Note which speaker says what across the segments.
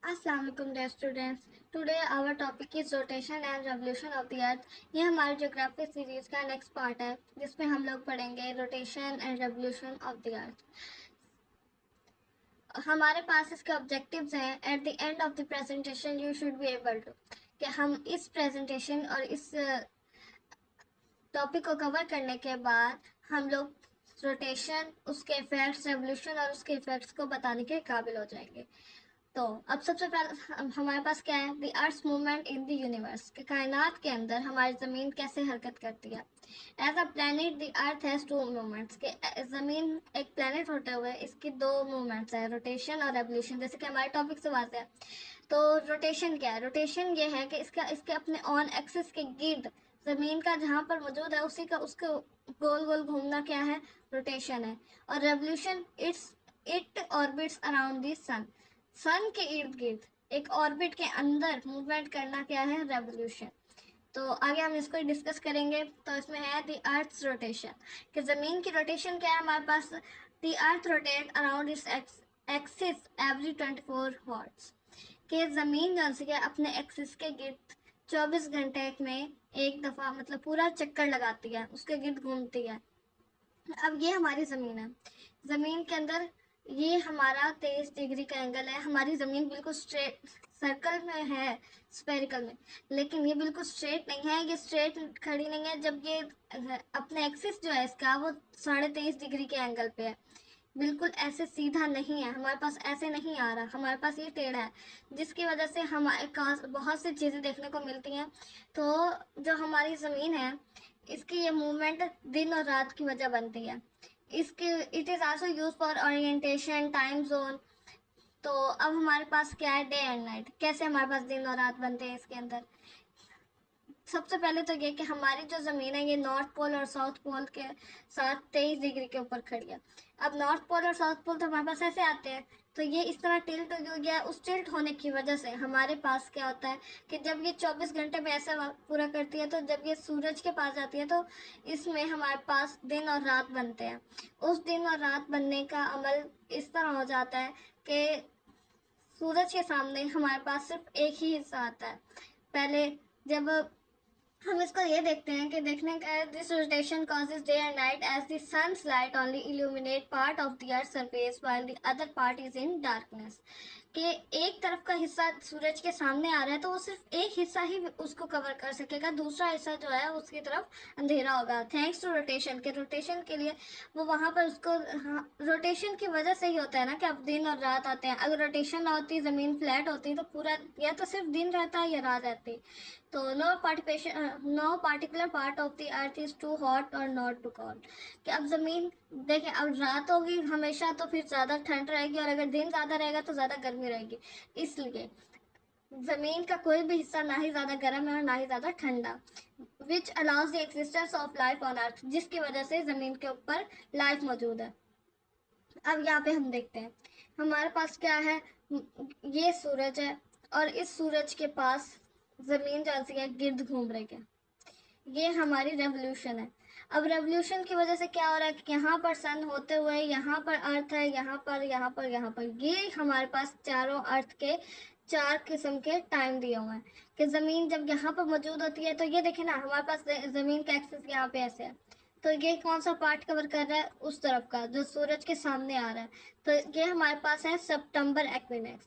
Speaker 1: Assalamualaikum dear students. Today our topic is rotation and revolution of the earth. ये हमारी geography series का next part है जिसमें हम लोग पढ़ेंगे rotation and revolution of the earth. हमारे पास इसके ऑब्जेक्टिव्स हैं। At the end of the presentation you should be able to कि हम इस प्रेजेंटेशन और इस टॉपिक को कवर करने के बाद हम लोग रोटेशन, उसके इफेक्ट्स, रेवोल्यूशन और उसके इफेक्ट्स को बताने के काबिल हो जाएंगे। तो अब सबसे पहले हमारे पास क्या है, the earth's movement in the universe, के कायनात के अंदर हमारी ज़मीन कैसे हरकत करती है। As a planet the earth has two movements, के ज़मीन एक प्लैनेट होते हुए इसकी दो मूवमेंट्स है, रोटेशन और रेवोल्यूशन, जैसे कि हमारे टॉपिक से बात है। तो रोटेशन क्या है? रोटेशन ये है कि इसके अपने ऑन एक्सिस के गिर्द ज़मीन का जहाँ पर मौजूद है उसी का उसके गोल गोल घूमना क्या है, रोटेशन है। और revolution it orbits around the sun, sun के इर्द गिर्द एक ऑर्बिट के अंदर मूवमेंट करना क्या है, रेवोल्यूशन। तो आगे हम इसको डिस्कस करेंगे। तो इसमें है द अर्थ्स रोटेशन, कि ज़मीन की रोटेशन क्या है हमारे पास। The earth rotate around its axis every 24 hours, कि ज़मीन जो है अपने एक्सिस के गिर्द 24 घंटे में एक दफ़ा मतलब पूरा चक्कर लगाती है, उसके गिर्द घूमती है। अब ये हमारी ज़मीन है, ज़मीन के अंदर ये हमारा 23 डिग्री का एंगल है। हमारी ज़मीन बिल्कुल स्ट्रेट सर्कल में है, स्फेरिकल में, लेकिन ये बिल्कुल स्ट्रेट नहीं है, ये स्ट्रेट खड़ी नहीं है। जब ये अपने एक्सिस जो है इसका वो 23.5 डिग्री के एंगल पे है, बिल्कुल ऐसे सीधा नहीं है हमारे पास, ऐसे नहीं आ रहा, हमारे पास ये टेढ़ा है, जिसकी वजह से हमारे पास बहुत सी चीज़ें देखने को मिलती हैं। तो जो हमारी ज़मीन है इसकी ये मूवमेंट दिन और रात की वजह बनती है। इसके it is also use for orientation, time zone. तो अब हमारे पास क्या है, डे एंड नाइट, कैसे हमारे पास दिन और रात बनते हैं इसके अंदर। सबसे पहले तो ये कि हमारी जो ज़मीन है ये नॉर्थ पोल और साउथ पोल के साथ 23 डिग्री के ऊपर खड़ी है। अब नॉर्थ पोल और साउथ पोल तो हमारे पास ऐसे आते हैं, तो ये इस तरह टिल्ट हो गया। उस टिल्ट होने की वजह से हमारे पास क्या होता है कि जब ये 24 घंटे में ऐसा पूरा करती है, तो जब ये सूरज के पास जाती है तो इसमें हमारे पास दिन और रात बनते हैं। उस दिन और रात बनने का अमल इस तरह हो जाता है कि सूरज के सामने हमारे पास सिर्फ एक ही हिस्सा आता है। पहले जब हम इसको ये देखते हैं कि देखने का this rotation causes day and night as the sun's light only illuminate part of the earth's surface while the other part is in darkness, कि एक तरफ का हिस्सा सूरज के सामने आ रहा है तो वो सिर्फ एक हिस्सा ही उसको कवर कर सकेगा, दूसरा हिस्सा जो है उसकी तरफ अंधेरा होगा। थैंक्स टू रोटेशन, के रोटेशन के लिए वो वहाँ पर उसको, हाँ, रोटेशन की वजह से ही होता है ना कि अब दिन और रात आते हैं। अगर रोटेशन ना होती, ज़मीन फ्लैट होती, तो पूरा या तो सिर्फ दिन रहता या रात रहती। तो no particular part of the earth is too hot और नॉट टू कोल्ड, कि अब ज़मीन देखें, अब रात होगी हमेशा तो फिर ज़्यादा ठंड रहेगी, और अगर दिन ज़्यादा रहेगा तो ज़्यादा गर्मी रहेगी। इसलिए ज़मीन का कोई भी हिस्सा ना ही ज़्यादा गर्म है और ना ही ज़्यादा ठंडा, which allows the existence of life on earth, जिसकी वजह से ज़मीन के ऊपर लाइफ मौजूद है। अब यहाँ पे हम देखते हैं हमारे पास क्या है, ये सूरज है और इस सूरज के पास ज़मीन जैसी है गिर्द घूम रही है, ये हमारी रेवोल्यूशन है। अब रेवोल्यूशन की वजह से क्या हो रहा है कि यहाँ पर सन होते हुए यहाँ पर अर्थ है, यहाँ पर यहाँ पर यहाँ पर, ये हमारे पास चारों अर्थ के चार किस्म के टाइम दिए हुए हैं। कि ज़मीन जब यहाँ पर मौजूद होती है तो ये देखें ना, हमारे पास ज़मीन का एक्सिस यहाँ पे ऐसे है, तो ये कौन सा पार्ट कवर कर रहा है, उस तरफ का जो सूरज के सामने आ रहा है। तो ये हमारे पास है सितंबर एक्विनेक्स।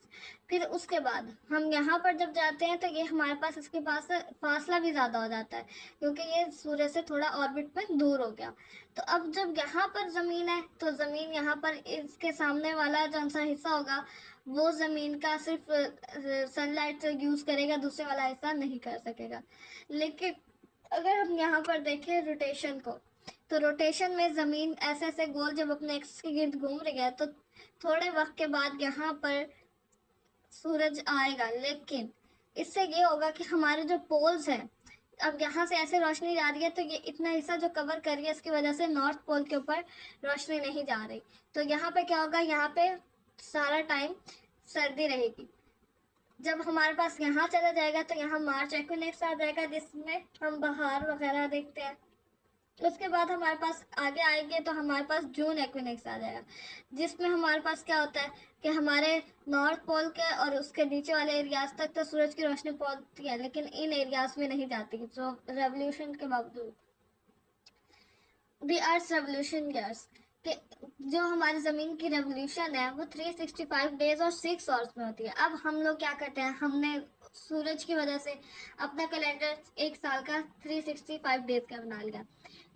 Speaker 1: फिर उसके बाद हम यहाँ पर जब जाते हैं तो ये हमारे पास इसके पास फासला भी ज़्यादा हो जाता है, क्योंकि ये सूरज से थोड़ा ऑर्बिट में दूर हो गया। तो अब जब यहाँ पर ज़मीन है तो ज़मीन यहाँ पर इसके सामने वाला जो सा हिस्सा होगा वो ज़मीन का सिर्फ सनलाइट से यूज़ करेगा, दूसरे वाला हिस्सा नहीं कर सकेगा। लेकिन अगर हम यहाँ पर देखें रोटेशन को, तो रोटेशन में ज़मीन ऐसे ऐसे गोल जब अपने एक्सिस के गिर्द घूम रही है तो थोड़े वक्त के बाद यहाँ पर सूरज आएगा। लेकिन इससे ये होगा कि हमारे जो पोल्स हैं, अब यहाँ से ऐसे रोशनी जा रही है तो ये इतना हिस्सा जो कवर कर रही है इसकी वजह से नॉर्थ पोल के ऊपर रोशनी नहीं जा रही। तो यहाँ पे क्या होगा, यहाँ पे सारा टाइम सर्दी रहेगी। जब हमारे पास यहाँ चला जाएगा तो यहाँ मार्च एक्विनेक्स आ जाएगा, जिसमें हम बाहर वगैरह देखते हैं। उसके बाद हमारे पास आगे आएंगे तो हमारे पास जून इक्विनॉक्स आ जाएगा, जिसमें हमारे पास क्या होता है कि हमारे नॉर्थ पोल के और उसके नीचे वाले एरियाज तक तो सूरज की रोशनी पहुंचती है, लेकिन इन एरियाज में नहीं जाती, जो रेवोल्यूशन के बावजूद। द अर्थ रेवोल्यूशन ईयर्स कि जो हमारी ज़मीन की रेवोल्यूशन है वो 365 डेज और 6 आवर्स में होती है। अब हम लोग क्या करते हैं, हमने सूरज की वजह से अपना कैलेंडर एक साल का 365 डेज का बना लिया,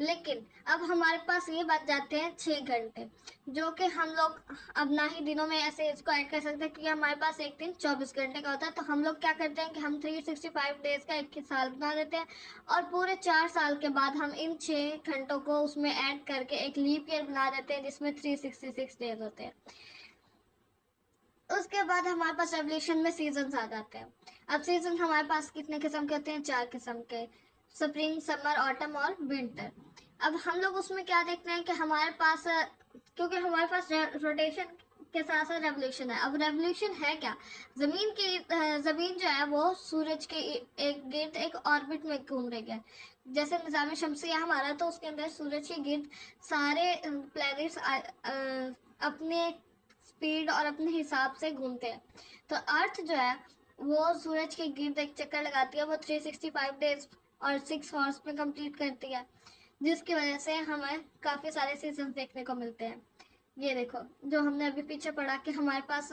Speaker 1: लेकिन अब हमारे पास ये बच जाते हैं 6 घंटे, जो कि हम लोग अब ना ही दिनों में ऐसे इसको ऐड कर सकते हैं, क्योंकि हमारे पास एक दिन 24 घंटे का होता है। तो हम लोग क्या करते हैं कि हम 365 डेज का एक साल बना देते हैं, और पूरे 4 साल के बाद हम इन 6 घंटों को उसमें ऐड करके एक लीप ईयर बना देते हैं, जिसमें 366 डेज होते हैं। उसके बाद हमारे पास रेवोल्यूशन में सीजन आ जाते हैं। अब सीजन हमारे पास कितने किस्म के होते हैं, 4 किस्म के, स्प्रिंग, समर, ऑटम और विंटर। अब हम लोग उसमें क्या देखते हैं कि हमारे पास, क्योंकि हमारे पास रोटेशन के साथ साथ रेवोल्यूशन है। अब रेवोल्यूशन है क्या, जमीन जो है वो सूरज के एक गिर्द एक ऑर्बिट में घूम रही है। जैसे निज़ाम शमसिया हमारा, तो उसके अंदर सूरज के गिर्द सारे प्लैनेट्स अपने स्पीड और अपने हिसाब से घूमते हैं। तो अर्थ जो है वो सूरज के गिर्द एक चक्कर लगाती है, वो 365 डेज और 6 आवर्स में कंप्लीट करती है, जिसकी वजह से हमें काफ़ी सारे सीजन देखने को मिलते हैं। ये देखो, जो हमने अभी पीछे पढ़ा कि हमारे पास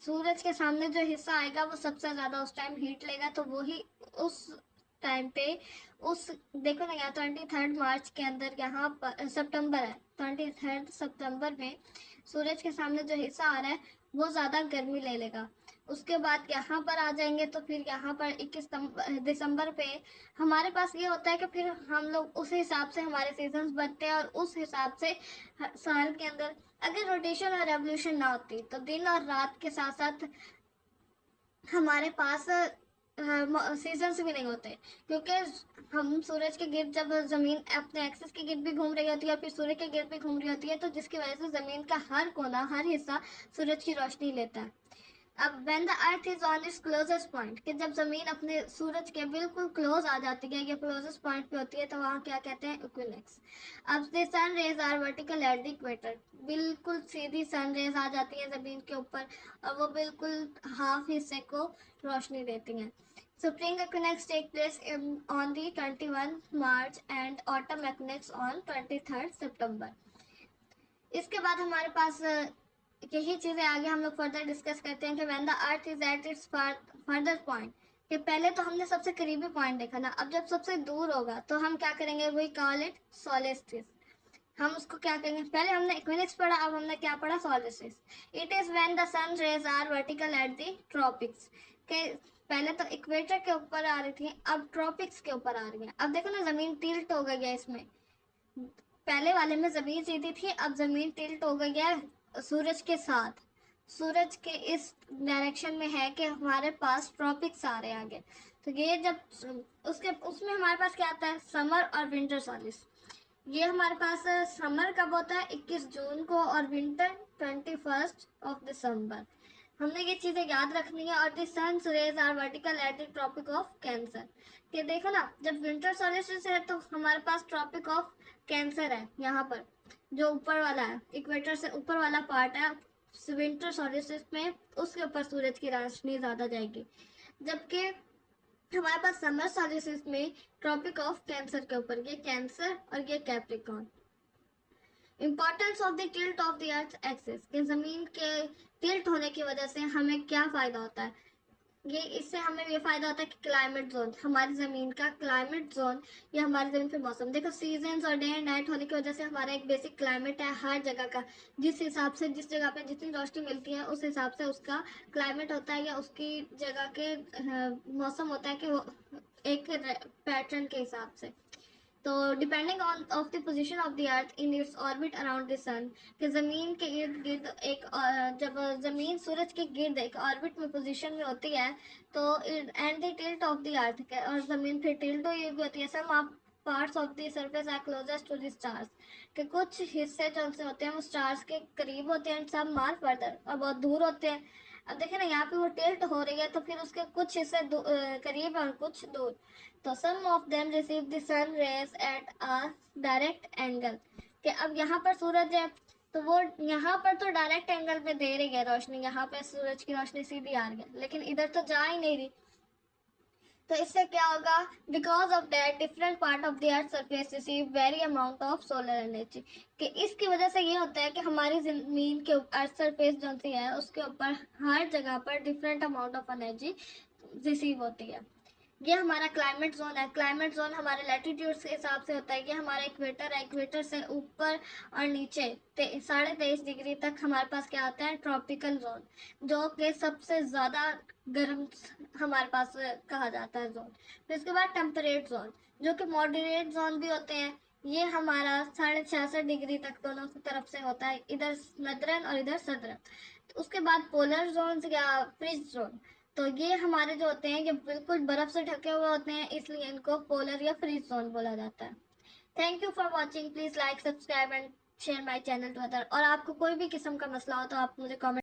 Speaker 1: सूरज के सामने जो हिस्सा आएगा वो सबसे ज़्यादा उस टाइम हीट लेगा, तो वही उस टाइम पे उस, देखो ना, यहाँ 23 मार्च के अंदर, यहाँ पर सितंबर है, 23 सितंबर में सूरज के सामने जो हिस्सा आ रहा है वो ज़्यादा गर्मी ले लेगा। उसके बाद यहाँ पर आ जाएंगे तो फिर यहाँ पर 21 दिसंबर पे हमारे पास ये होता है कि फिर हम लोग उस हिसाब से हमारे सीजन्स बनते हैं, और उस हिसाब से साल के अंदर अगर रोटेशन और रेवोल्यूशन ना होती तो दिन और रात के साथ साथ हमारे पास सीजन्स भी नहीं होते, क्योंकि हम सूरज के गिर्द, जब जमीन अपने एक्सिस के गिर्द भी घूम रही होती है और फिर सूर्य के गिर्द भी घूम रही होती है, तो जिसकी वजह से जमीन का हर कोना, हर हिस्सा सूरज की रोशनी लेता है। अब when the earth is on it's closest point, कि जब जमीन अपने सूरज के बिल्कुल क्लोज आ जाती है या क्लोजेस्ट पॉइंट पे होती है, तो वहाँ क्या कहते हैं, इक्विनॉक्स। अब the sun rays are vertical at the equator, बिल्कुल सीधी सन रेज आ जाती है जमीन के ऊपर, और वो बिल्कुल हाफ हिस्से को रोशनी देती हैं। Spring equinox take place on the 21 March and autumn equinox on 23 September. इसके बाद हमारे पास यही चीज़ें आगे हम लोग फर्दर डिस्कस करते हैं कि when the earth is at its further point, कि पहले तो हमने सबसे करीबी पॉइंट देखा ना, अब जब सबसे दूर होगा तो हम क्या करेंगे, वही कॉल इट सोलेस्टिस। हम उसको क्या करेंगे, पहले हमने इक्विनॉक्स पढ़ा, अब हमने क्या पढ़ा, solstice. It is when the sun rays are vertical at the tropics, के पहले तो इक्वेटर के ऊपर आ रही थी, अब ट्रॉपिक्स के ऊपर आ रही है। अब देखो ना, जमीन टिल्ट हो गई है इसमें, पहले वाले में जमीन सीधी थी, अब जमीन टिल्ट हो गई है सूरज के साथ, सूरज के इस डायरेक्शन में है कि हमारे पास ट्रॉपिक्स आ रहे हैं आगे। तो ये जब उसके उसमें हमारे पास क्या आता है, समर और विंटर सॉलिस। ये हमारे पास समर कब होता है, 21 जून को, और विंटर 21 दिसंबर। हमने ये चीज़ें याद रखनी है। और the sun's rays are vertical at the tropic of cancer, कि देखो ना, जब विंटर सॉलिस्टिस है तो हमारे पास ट्रॉपिक ऑफ कैंसर है, यहाँ पर जो ऊपर वाला है, इक्वेटर से ऊपर वाला पार्ट है, विंटर सॉलिस्टिस में उसके ऊपर सूरज की रोशनी ज़्यादा जाएगी। जबकि हमारे पास समर सॉलिस्टिस में ट्रॉपिक ऑफ कैंसर के ऊपर, ये कैंसर और ये Capricorn. Importance of the tilt of the earth axis, कि जमीन के टिल्ट होने की वजह से हमें क्या फायदा होता है, ये इससे हमें ये फायदा होता है कि क्लाइमेट जोन, हमारी ज़मीन का क्लाइमेट जोन, या हमारी ज़मीन पे मौसम, देखो सीजन्स और डे एंड नाइट होने की वजह से हमारा एक बेसिक क्लाइमेट है हर जगह का, जिस हिसाब से जिस जगह पे जितनी रोशनी मिलती है उस हिसाब से उसका क्लाइमेट होता है, या उसकी जगह के मौसम होता है, कि वो एक पैटर्न के हिसाब से। तो depending on of the position of the earth in its orbit around the sun, कि ज़मीन के इर्द गिर्द एक जब ज़मीन सूरज के गिर्द एक ऑर्बिट में पोजीशन में होती है, तो and the tilt of the earth, और ज़मीन फिर टिल्ट हुई भी होती है, some of parts of the surface are closest to the stars, कि कुछ हिस्से जो से होते हैं वो स्टार्स के करीब होते हैं, सब मार फर्दर और बहुत दूर होते हैं। अब देखिए ना, यहाँ पे वो टिल्ट हो रही है, तो फिर उसके कुछ हिस्से करीब और कुछ दूर। तो some of them receive the sun rays at a direct angle, कि अब यहाँ पर सूरज है, तो वो यहाँ पर तो डायरेक्ट एंगल पे दे रही है रोशनी, यहाँ पे सूरज की रोशनी सीधी आ रही है, लेकिन इधर तो जा ही नहीं रही। तो इससे क्या होगा, because of that different part of the earth surface receive very amount of solar energy, कि इसकी वजह से ये होता है कि हमारी जमीन के अर्थ सरफेस जो सी है उसके ऊपर हर जगह पर different amount of energy receive होती है। ये हमारा क्लाइमेट जोन है। क्लाइमेट जोन हमारे लैटिट्यूड्स के हिसाब से होता है। ये हमारा इक्वेटर है, इक्वेटर से ऊपर और नीचे 23.5 डिग्री तक हमारे पास क्या होता है, ट्रॉपिकल जोन, जो कि सबसे ज़्यादा गर्म हमारे पास कहा जाता है जोन। फिर इसके बाद टेम्परेट जोन, जो कि मॉडरेट जोन भी होते हैं। ये हमारा 66.5 डिग्री तक दोनों तरफ से होता है, इधर नदरन और इधर सदरन। तो उसके बाद पोलर जोन या फ्रीज जोन, तो ये हमारे जो होते हैं ये बिल्कुल बर्फ से ढके हुए होते हैं, इसलिए इनको पोलर या फ्रीज जोन बोला जाता है। Thank you for watching. Please like, subscribe and share my channel to other. और आपको कोई भी किस्म का मसला हो तो आप मुझे कॉमेंट